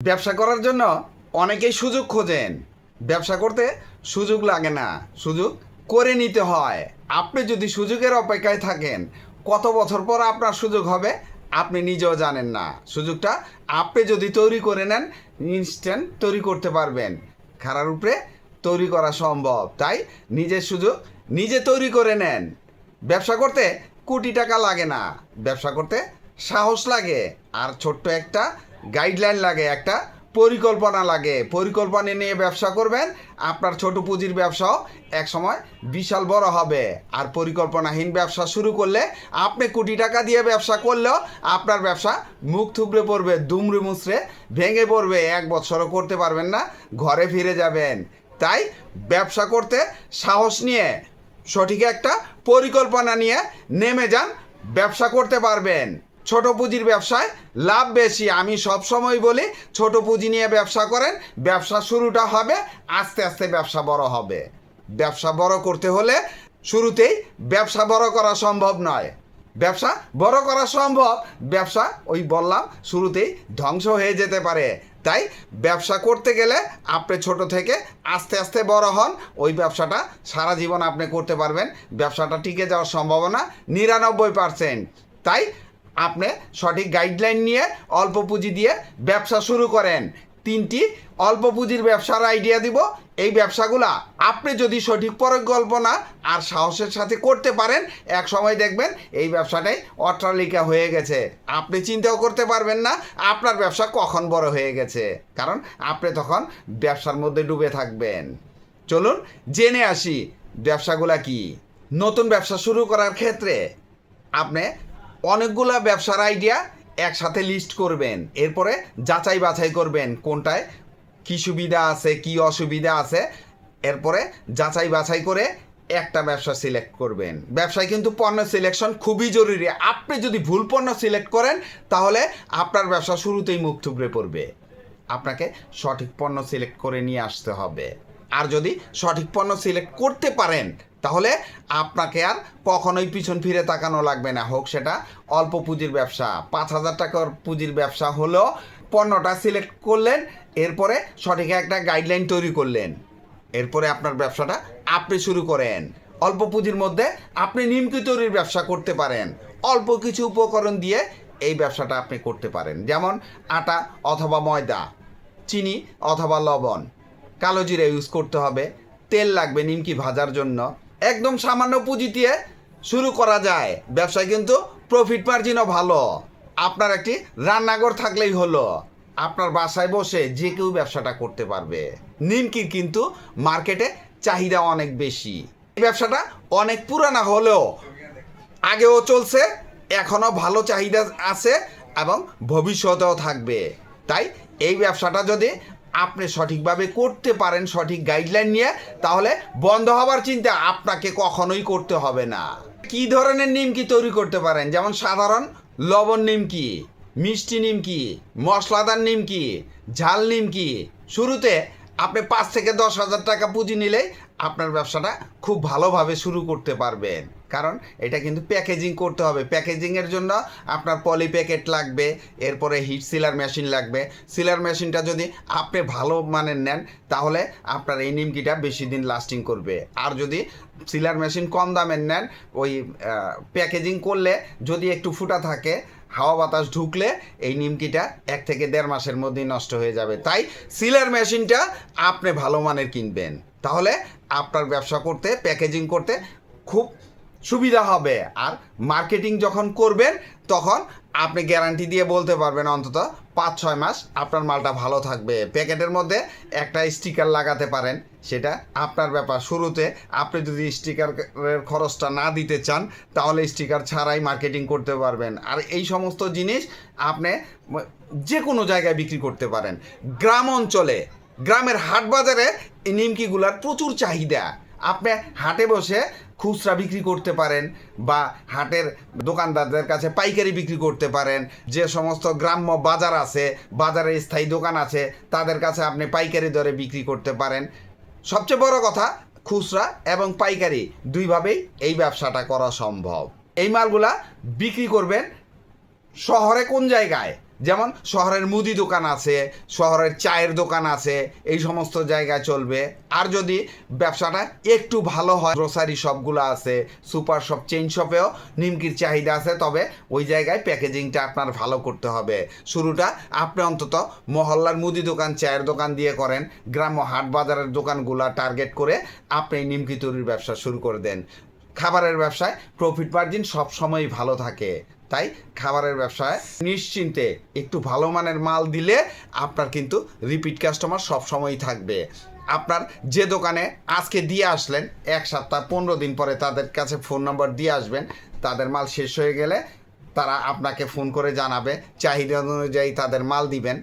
ব্যবসা করার জন্য অনেকেই সুযোগ খোঁজেন। ব্যবসা করতে সুযোগ লাগে না, সুযোগ করে নিতে হয়। আপনি যদি সুযোগের অপেক্ষায় থাকেন, কত বছর পর আপনার সুযোগ হবে আপনি নিজেও জানেন না। সুযোগটা আপনি যদি তৈরি করে নেন, ইনস্ট্যান্ট তৈরি করতে পারবেন। খাড়ার উপরে তৈরি করা সম্ভব। তাই নিজের সুযোগ নিজে তৈরি করে নেন। ব্যবসা করতে কোটি টাকা লাগে না, ব্যবসা করতে সাহস লাগে আর ছোট্ট একটা গাইডলাইন লাগে, একটা পরিকল্পনা লাগে। পরিকল্পনা নিয়ে ব্যবসা করবেন, আপনার ছোট পুঁজির ব্যবসাও একসময় বিশাল বড় হবে। আর পরিকল্পনাহীন ব্যবসা শুরু করলে আপনি কোটি টাকা দিয়ে ব্যবসা করলেও আপনার ব্যবসা মুখ থুবড়ে পড়বে, দুমড়ে মুচড়ে ভেঙে পড়বে, 1 বছরও করতে পারবেন না, ঘরে ফিরে যাবেন। তাই ব্যবসা করতে সাহস নিয়ে সঠিক একটা পরিকল্পনা নিয়ে নেমে যান, ব্যবসা করতে পারবেন। ছোট পুঁজির ব্যবসায় লাভ বেশি। আমি সবসময় বলি ছোট পুঁজি নিয়ে ব্যবসা করেন, ব্যবসা শুরুটা হবে, আস্তে আস্তে ব্যবসা বড় হবে। ব্যবসা বড় করতে হলে শুরুতেই ব্যবসা বড় করা সম্ভব নয়। ব্যবসা বড় করা সম্ভব, ব্যবসা ওই বললাম শুরুতেই ধ্বংস হয়ে যেতে পারে। তাই ব্যবসা করতে গেলে আপনি ছোট থেকে আস্তে আস্তে বড় হন, ওই ব্যবসাটা সারা জীবন আপনি করতে পারবেন। ব্যবসাটা টিকে যাওয়ার সম্ভাবনা 99%। তাই আপনি সঠিক গাইডলাইন নিয়ে অল্প পুঁজি দিয়ে ব্যবসা শুরু করেন। 3টি অল্প পুঁজির ব্যবসার আইডিয়া দিব। এই ব্যবসাগুলা আপনি যদি সঠিক পরিকল্পনা আর সাহসের সাথে করতে পারেন, এক সময় দেখবেন এই ব্যবসাটাই অট্টালিকা হয়ে গেছে। আপনি চিন্তাও করতে পারবেন না আপনার ব্যবসা কখন বড় হয়ে গেছে, কারণ আপনি তখন ব্যবসার মধ্যে ডুবে থাকবেন। চলুন জেনে আসি ব্যবসাগুলা কি। নতুন ব্যবসা শুরু করার ক্ষেত্রে আপনি অনেকগুলা ব্যবসার আইডিয়া একসাথে লিস্ট করবেন, এরপরে যাচাই বাছাই করবেন কোনটায় কী সুবিধা আছে কী অসুবিধা আছে, এরপরে যাচাই বাছাই করে একটা ব্যবসা সিলেক্ট করবেন। ব্যবসায় কিন্তু পণ্য সিলেকশন খুবই জরুরি। আপনি যদি ভুল পণ্য সিলেক্ট করেন তাহলে আপনার ব্যবসা শুরুতেই মুখ থুবড়ে পড়বে। আপনাকে সঠিক পণ্য সিলেক্ট করে নিয়ে আসতে হবে। আর যদি সঠিক পণ্য সিলেক্ট করতে পারেন তাহলে আপনাকে আর কখনোই পিছন ফিরে তাকানো লাগবে না। হোক সেটা অল্প পুঁজির ব্যবসা, 5,000 টাকার পুঁজির ব্যবসা হলেও পণ্যটা সিলেক্ট করলেন, এরপরে সঠিক একটা গাইডলাইন তৈরি করলেন, এরপরে আপনার ব্যবসাটা আপনি শুরু করেন। অল্প পুঁজির মধ্যে আপনি নিমকি তৈরির ব্যবসা করতে পারেন। অল্প কিছু উপকরণ দিয়ে এই ব্যবসাটা আপনি করতে পারেন, যেমন আটা অথবা ময়দা, চিনি অথবা লবণ, কালো জিরা ইউজ করতে হবে, তেল লাগবে নিমকি ভাজার জন্য। একদম সামান্য পুঁজি দিয়ে শুরু করা যায়। ব্যবসায় কিন্তু প্রফিট মার্জিনও ভালো। আপনার একটি রান্নাঘর থাকলেই হলো, আপনার বাসায় বসে যে কেউ ব্যবসাটা করতে পারবে। নিমকির কিন্তু মার্কেটে চাহিদা অনেক বেশি। এই ব্যবসাটা অনেক পুরানা হলেও আগেও চলছে, এখনও ভালো চাহিদা আছে এবং ভবিষ্যতেও থাকবে। তাই এই ব্যবসাটা যদি আপনি সঠিকভাবে করতে পারেন সঠিক গাইডলাইন নিয়ে, তাহলে বন্ধ হবার চিন্তা আপনাকে কখনোই করতে হবে না। কী ধরনের নিমকি তৈরি করতে পারেন, যেমন সাধারণ লবণ নিমকি, মিষ্টি নিমকি, মশলাদার নিমকি, ঝাল নিমকি। শুরুতে আপনি 5 থেকে 10,000 টাকা পুঁজি নিলেই আপনার ব্যবসাটা খুব ভালোভাবে শুরু করতে পারবেন। কারণ এটা কিন্তু প্যাকেজিং করতে হবে। প্যাকেজিংয়ের জন্য আপনার পলি প্যাকেট লাগবে, এরপরে হিট সিলার মেশিন লাগবে। সিলার মেশিনটা যদি আপনি ভালো মানের নেন তাহলে আপনার এই নিমকিটা বেশি দিন লাস্টিং করবে। আর যদি সিলার মেশিন কম দামের নেন, ওই প্যাকেজিং করলে যদি একটু ফুটা থাকে, হাওয়া বাতাস ঢুকলে এই নিমকিটা 1 থেকে 1.5 মাসের মধ্যেই নষ্ট হয়ে যাবে। তাই সিলার মেশিনটা আপনি ভালো মানের কিনবেন, তাহলে আপনার ব্যবসা করতে প্যাকেজিং করতে খুব সুবিধা হবে। আর মার্কেটিং যখন করবেন তখন আপনি গ্যারান্টি দিয়ে বলতে পারবেন অন্তত 5-6 মাস আপনার মালটা ভালো থাকবে। প্যাকেটের মধ্যে একটা স্টিকার লাগাতে পারেন, সেটা আপনার ব্যাপার। শুরুতে আপনি যদি স্টিকারের খরচটা না দিতে চান তাহলে স্টিকার ছাড়াই মার্কেটিং করতে পারবেন। আর এই সমস্ত জিনিস আপনি যে কোনো জায়গায় বিক্রি করতে পারেন। গ্রাম অঞ্চলে, গ্রামের হাট বাজারে এই নিমকিগুলার প্রচুর চাহিদা। আপনি হাটে বসে খুচরা বিক্রি করতে পারেন বা হাটের দোকানদারদের কাছে পাইকারি বিক্রি করতে পারেন। যে সমস্ত গ্রাম্য বাজার আছে, বাজারে স্থায়ী দোকান আছে, তাদের কাছে আপনি পাইকারি দরে বিক্রি করতে পারেন। সবচেয়ে বড় কথা, খুচরা এবং পাইকারি দুইভাবেই এই ব্যবসাটা করা সম্ভব। এই মালগুলা বিক্রি করবেন শহরে কোন জায়গায়? যেমন শহরের মুদি দোকান আছে, শহরের চায়ের দোকান আছে, এই সমস্ত জায়গায় চলবে। আর যদি ব্যবসাটা একটু ভালো হয়, গ্রোসারি শপগুলো আছে, সুপার শপ, চেইন শপেও নিমকির চাহিদা আছে, তবে ওই জায়গায় প্যাকেজিংটা আপনার ভালো করতে হবে। শুরুটা আপনি অন্তত মহল্লার মুদি দোকান, চায়ের দোকান দিয়ে করেন, গ্রাম্য হাট বাজারের দোকানগুলো টার্গেট করে আপনি নিমকি তৈরির ব্যবসা শুরু করে দেন। খাবারের ব্যবসায় প্রফিট মার্জিন সবসময়ই ভালো থাকে, তাই খাবারের ব্যবসায় নিশ্চিন্তে একটু ভালো মানের মাল দিলে আপনার কিন্তু রিপিট কাস্টমার সবসময়ই থাকবে। আপনার যে দোকানে আজকে দিয়ে আসলেন, 1 সপ্তাহ 15 দিন পরে তাদের কাছে ফোন নাম্বার দিয়ে আসবেন, তাদের মাল শেষ হয়ে গেলে তারা আপনাকে ফোন করে জানাবে, চাহিদা অনুযায়ী তাদের মাল দিবেন।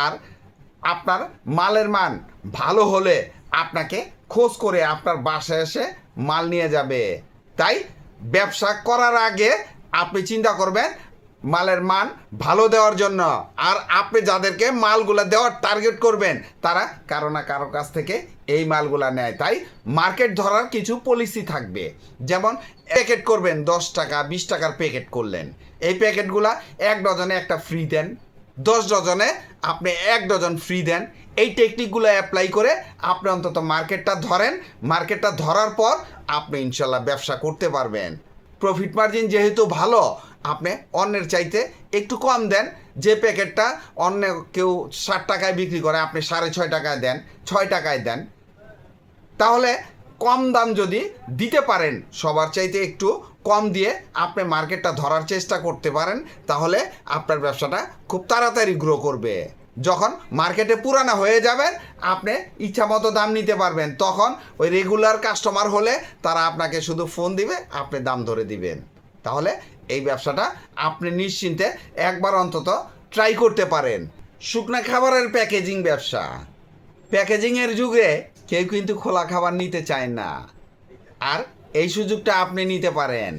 আর আপনার মালের মান ভালো হলে আপনাকে খোঁজ করে আপনার বাসায় এসে মাল নিয়ে যাবে। তাই ব্যবসা করার আগে আপনি চিন্তা করবেন মালের মান ভালো দেওয়ার জন্য। আর আপনি যাদেরকে মালগুলা দেওয়ার টার্গেট করবেন তারা কারো না কারো কাছ থেকে এই মালগুলা নেয়। তাই মার্কেট ধরার কিছু পলিসি থাকবে, যেমন প্যাকেট করবেন 10 টাকা 20 টাকার প্যাকেট করলেন, এই প্যাকেটগুলা 1 ডজনে একটা ফ্রি দেন, 10 ডজনে আপনি 1 ডজন ফ্রি দেন। এই টেকনিকগুলো অ্যাপ্লাই করে আপনি অন্তত মার্কেটটা ধরেন। মার্কেটটা ধরার পর আপনি ইনশাল্লাহ ব্যবসা করতে পারবেন। প্রফিট মার্জিন যেহেতু ভালো, আপনি অন্যের চাইতে একটু কম দেন। যে প্যাকেটটা অন্য কেউ 60 টাকায় বিক্রি করে আপনি 6.5 টাকায় দেন, 6 টাকায় দেন। তাহলে কম দাম যদি দিতে পারেন, সবার চাইতে একটু কম দিয়ে আপনি মার্কেটটা ধরার চেষ্টা করতে পারেন, তাহলে আপনার ব্যবসাটা খুব তাড়াতাড়ি গ্রো করবে। যখন মার্কেটে পুরানা হয়ে যাবেন, আপনি ইচ্ছা মতো দাম নিতে পারবেন। তখন ওই রেগুলার কাস্টমার হলে তারা আপনাকে শুধু ফোন দিবে, আপনি দাম ধরে দিবেন। তাহলে এই ব্যবসাটা আপনি নিশ্চিন্তে একবার অন্তত ট্রাই করতে পারেন। শুকনা খাবারের প্যাকেজিং ব্যবসা, প্যাকেজিংয়ের যুগে কেউ কিন্তু খোলা খাবার নিতে চায় না, আর এই সুযোগটা আপনি নিতে পারেন।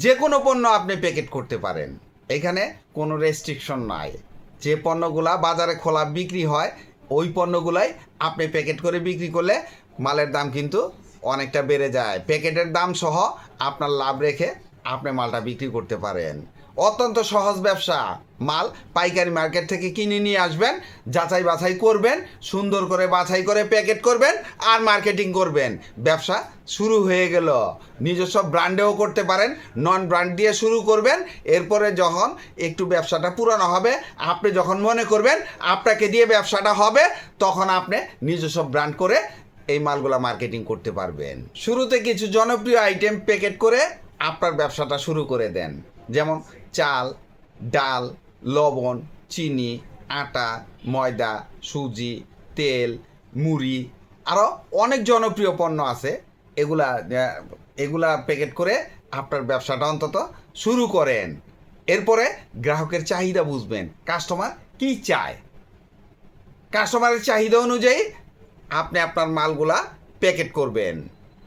যে কোনো পণ্য আপনি প্যাকেট করতে পারেন, এখানে কোনো রেস্ট্রিকশন নাই। যে পণ্যগুলা বাজারে খোলা বিক্রি হয়, ওই পণ্যগুলাই আপনি প্যাকেট করে বিক্রি করলে মালের দাম কিন্তু অনেকটা বেড়ে যায়। প্যাকেটের দাম সহ আপনার লাভ রেখে আপনি মালটা বিক্রি করতে পারেন। অত্যন্ত সহজ ব্যবসা। মাল পাইকারি মার্কেট থেকে কিনে নিয়ে আসবেন, যাচাই বাছাই করবেন, সুন্দর করে বাছাই করে প্যাকেট করবেন আর মার্কেটিং করবেন। ব্যবসা শুরু হয়ে গেল। নিজস্ব ব্র্যান্ডেও করতে পারেন, নন ব্র্যান্ড দিয়ে শুরু করবেন। এরপরে যখন একটু ব্যবসাটা পুরানো হবে, আপনি যখন মনে করবেন আপনাকে দিয়ে ব্যবসাটা হবে, তখন আপনি নিজস্ব ব্র্যান্ড করে এই মালগুলা মার্কেটিং করতে পারবেন। শুরুতে কিছু জনপ্রিয় আইটেম প্যাকেট করে আপনার ব্যবসাটা শুরু করে দেন, যেমন চাল, ডাল, লবণ, চিনি, আটা, ময়দা, সুজি, তেল, মুড়ি, আরও অনেক জনপ্রিয় পণ্য আছে। এগুলা প্যাকেট করে আপনার ব্যবসাটা অন্তত শুরু করেন। এরপরে গ্রাহকের চাহিদা বুঝবেন, কাস্টমার কি চায়। কাস্টমারের চাহিদা অনুযায়ী আপনি আপনার মালগুলা প্যাকেট করবেন।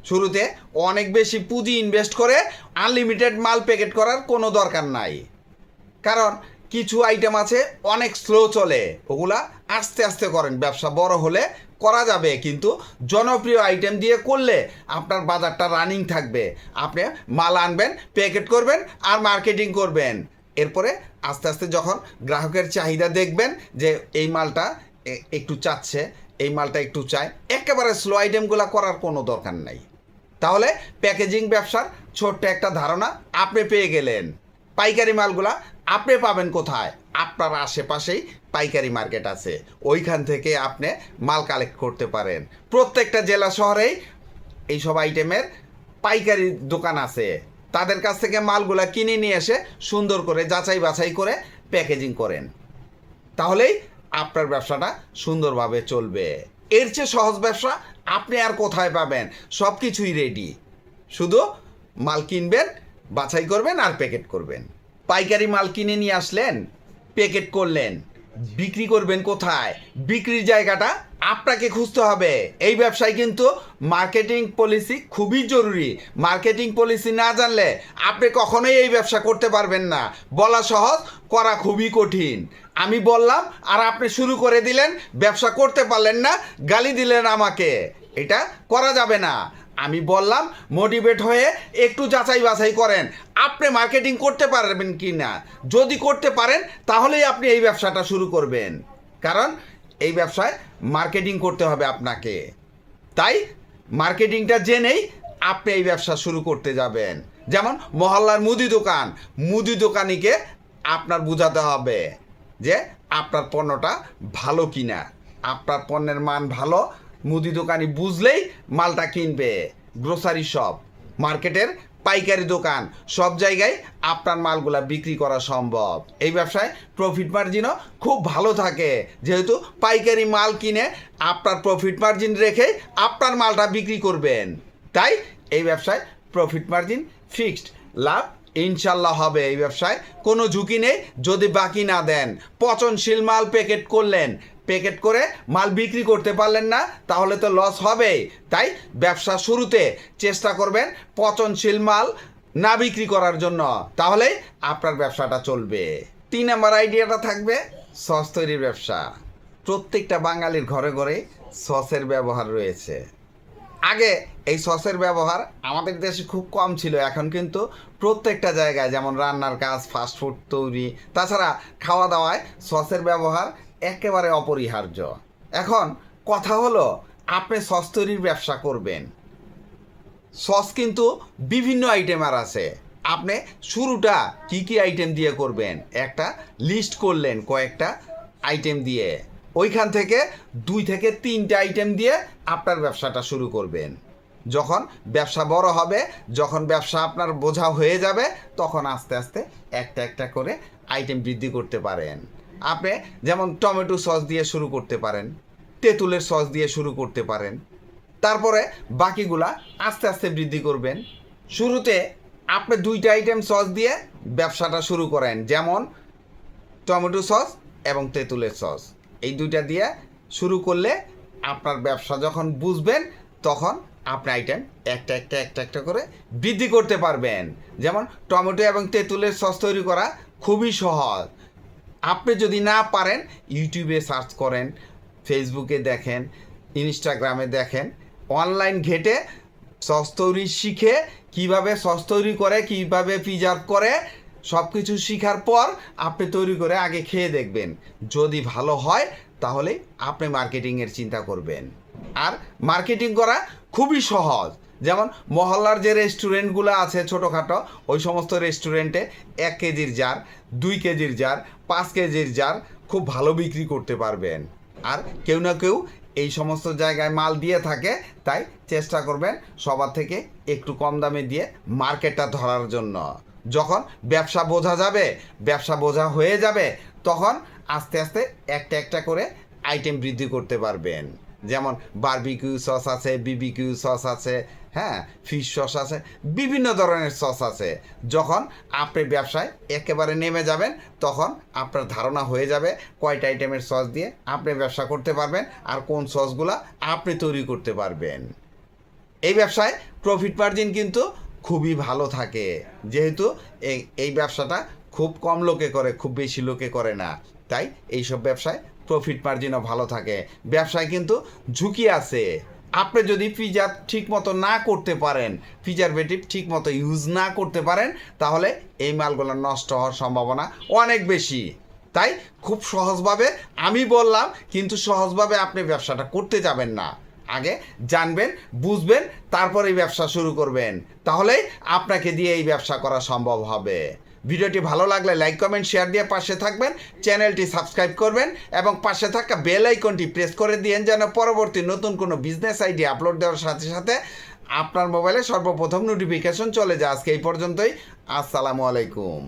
শুরুতে অনেক বেশি পুঁজি ইনভেস্ট করে আনলিমিটেড মাল প্যাকেট করার কোনো দরকার নাই, কারণ কিছু আইটেম আছে অনেক স্লো চলে, ওগুলা আস্তে আস্তে করেন। ব্যবসা বড় হলে করা যাবে, কিন্তু জনপ্রিয় আইটেম দিয়ে করলে আপনার বাজারটা রানিং থাকবে। আপনি মাল আনবেন, প্যাকেট করবেন আর মার্কেটিং করবেন। এরপরে আস্তে আস্তে যখন গ্রাহকের চাহিদা দেখবেন যে এই মালটা একটু চাচ্ছে, এই মালটা একটু চায়, একেবারে স্লো আইটেমগুলো করার কোনো দরকার নাই। তাহলে প্যাকেজিং ব্যবসার ছোট্ট একটা ধারণা আপনি পেয়ে গেলেন। পাইকারি মালগুলা আপনি পাবেন কোথায়? আপনার আশেপাশেই পাইকারি মার্কেট আছে, ওইখান থেকে আপনি মাল কালেক্ট করতে পারেন। প্রত্যেকটা জেলা শহরেই এইসব আইটেমের পাইকারি দোকান আছে, তাদের কাছ থেকে মালগুলা কিনে নিয়ে এসে সুন্দর করে যাচাই বাছাই করে প্যাকেজিং করেন, তাহলেই আপনার ব্যবসাটা সুন্দরভাবে চলবে। এর চেয়ে সহজ ব্যবসা আপনি আর কোথায় পাবেন? সব কিছুই রেডি, শুধু মাল কিনবেন, বাছাই করবেন আর প্যাকেট করবেন। পাইকারি মাল কিনে নিয়ে আসলেন, প্যাকেট করলেন, বিক্রি করবেন কোথায়? বিক্রির জায়গাটা আপনাকে খুঁজতে হবে। এই ব্যবসায় কিন্তু মার্কেটিং পলিসি খুবই জরুরি। মার্কেটিং পলিসি না জানলে আপনি কখনোই এই ব্যবসা করতে পারবেন না। বলা সহজ, করা খুবই কঠিন। আমি বললাম আর আপনি শুরু করে দিলেন, ব্যবসা করতে পারলেন না, গালি দিলেন আমাকে। এটা করা যাবে না। আমি বললাম মোটিভেট হয়ে একটু যাচাই বাছাই করেন আপনি মার্কেটিং করতে পারবেন কি না। যদি করতে পারেন তাহলেই আপনি এই ব্যবসাটা শুরু করবেন, কারণ এই ব্যবসায় মার্কেটিং করতে হবে আপনাকে। তাই মার্কেটিংটা জেনেই আপনি এই ব্যবসা শুরু করতে যাবেন। যেমন মহল্লার মুদি দোকানিকে আপনার বোঝাতে হবে যে আপনার পণ্যটা ভালো কিনা, আপনার পণ্যের মান ভালো। মুদি দোকানি বুঝলেই মালটা কিনবে। গ্রোসারি শপ, মার্কেটের পাইকারি দোকান, সব জায়গায় আপনার মালগুলা বিক্রি করা সম্ভব। এই ব্যবসায় প্রফিট মার্জিনও খুব ভালো থাকে, যেহেতু পাইকারি মাল কিনে আপনার প্রফিট মার্জিন রেখে আপনার মালটা বিক্রি করবেন। তাই এই ব্যবসায় প্রফিট মার্জিন ফিক্সড, লাভ ইনশাল্লাহ হবে। এই ব্যবসায় কোনো ঝুঁকি নেই। যদি বাকি না দেন, পচনশীল মাল প্যাকেট করে মাল বিক্রি করতে পারলেন না, তাহলে তো লস হবেই। তাই ব্যবসা শুরুতে চেষ্টা করবেন পচনশীল মাল না বিক্রি করার জন্য, তাহলেই আপনার ব্যবসাটা চলবে। 3 নম্বর আইডিয়াটা থাকবে সস তৈরির ব্যবসা। প্রত্যেকটা বাঙালির ঘরে ঘরে সসের ব্যবহার রয়েছে। আগে এই সসের ব্যবহার আমাদের দেশে খুব কম ছিল, এখন কিন্তু প্রত্যেকটা জায়গায়, যেমন রান্নার কাজ, ফাস্টফুড তৈরি, তাছাড়া খাওয়া দাওয়ায় সসের ব্যবহার একেবারে অপরিহার্য। এখন কথা হলো, আপনি সস তৈরির ব্যবসা করবেন, সস কিন্তু বিভিন্ন আইটেমের আছে। আপনি শুরুটা কি কি আইটেম দিয়ে করবেন একটা লিস্ট করলেন, কয়েকটা আইটেম দিয়ে, ওইখান থেকে 2 থেকে 3টে আইটেম দিয়ে আপনার ব্যবসাটা শুরু করবেন। যখন ব্যবসা বড় হবে, যখন ব্যবসা আপনার বোঝা হয়ে যাবে, তখন আস্তে আস্তে একটা করে আইটেম বৃদ্ধি করতে পারেন। আপনি যেমন টমেটো সস দিয়ে শুরু করতে পারেন, তেঁতুলের সস দিয়ে শুরু করতে পারেন, তারপরে বাকিগুলা আস্তে আস্তে বৃদ্ধি করবেন। শুরুতে আপনি 2টা আইটেম সস দিয়ে ব্যবসাটা শুরু করেন, যেমন টমেটো সস এবং তেঁতুলের সস। এই 2টা দিয়ে শুরু করলে আপনার ব্যবসা যখন বুঝবেন, তখন আপনি আইটেম একটা করে বৃদ্ধি করতে পারবেন। যেমন টমেটো এবং তেঁতুলের সস তৈরি করা খুবই সহজ। আপনি যদি না পারেন, ইউটিউবে সার্চ করেন, ফেসবুকে দেখেন, ইনস্টাগ্রামে দেখেন, অনলাইন ঘেটে সস তৈরি শিখে কিভাবে সস তৈরি করে, কিভাবে প্রিজার্ভ করে, সব কিছু শেখার পর আপনি তৈরি করে আগে খেয়ে দেখবেন। যদি ভালো হয়, তাহলে আপনি মার্কেটিংয়ের চিন্তা করবেন। আর মার্কেটিং করা খুবই সহজ। যেমন মহল্লার যে রেস্টুরেন্টগুলো আছে ছোটোখাটো, ওই সমস্ত রেস্টুরেন্টে 1 কেজির জার, 2 কেজির জার, 5 কেজির জার খুব ভালো বিক্রি করতে পারবেন। আর কেউ না কেউ এই সমস্ত জায়গায় মাল দিয়ে থাকে, তাই চেষ্টা করবেন সবার থেকে একটু কম দামে দিয়ে মার্কেটটা ধরার জন্য। যখন ব্যবসা বোঝা হয়ে যাবে, তখন আস্তে আস্তে একটা করে আইটেম বৃদ্ধি করতে পারবেন। যেমন বারবিকিউ সস আছে, বিবিকিউ সস আছে, হ্যাঁ, ফিশ সস আছে, বিভিন্ন ধরনের সস আছে। যখন আপনি ব্যবসায় একেবারে নেমে যাবেন, তখন আপনার ধারণা হয়ে যাবে কয়টা আইটেমের সস দিয়ে আপনি ব্যবসা করতে পারবেন আর কোন সসগুলা আপনি তৈরি করতে পারবেন। এই ব্যবসায় প্রফিট মার্জিন কিন্তু খুবই ভালো থাকে, যেহেতু এই ব্যবসাটা খুব কম লোকে করে, খুব বেশি লোকে করে না। তাই এইসব ব্যবসায় প্রফিট মার্জিনও ভালো থাকে। ব্যবসায় কিন্তু ঝুঁকি আছে। আপনি যদি প্রিজার্ভ ঠিক মতো না করতে পারেন, প্রিজারভেটিভ ঠিক মতো ইউজ না করতে পারেন, তাহলে এই মালগুলো নষ্ট হওয়ার সম্ভাবনা অনেক বেশি। তাই খুব সহজভাবে আমি বললাম, কিন্তু সহজভাবে আপনি ব্যবসাটা করতে যাবেন না। আগে জানবেন, বুঝবেন, তারপর এই ব্যবসা শুরু করবেন, তাহলেই আপনাকে দিয়ে এই ব্যবসা করা সম্ভব হবে। ভিডিওটি ভালো লাগলে লাইক, কমেন্ট, শেয়ার দিয়ে পাশে থাকবেন, চ্যানেলটি সাবস্ক্রাইব করবেন এবং পাশে থাকা বেল আইকনটি প্রেস করে দিয়েন, যেন পরবর্তী নতুন কোনো বিজনেস আইডিয়া আপলোড দেওয়ার সাথে সাথে আপনার মোবাইলে সর্বপ্রথম নোটিফিকেশন চলে যায়। আজকে এই পর্যন্তই। আসসালামু আলাইকুম।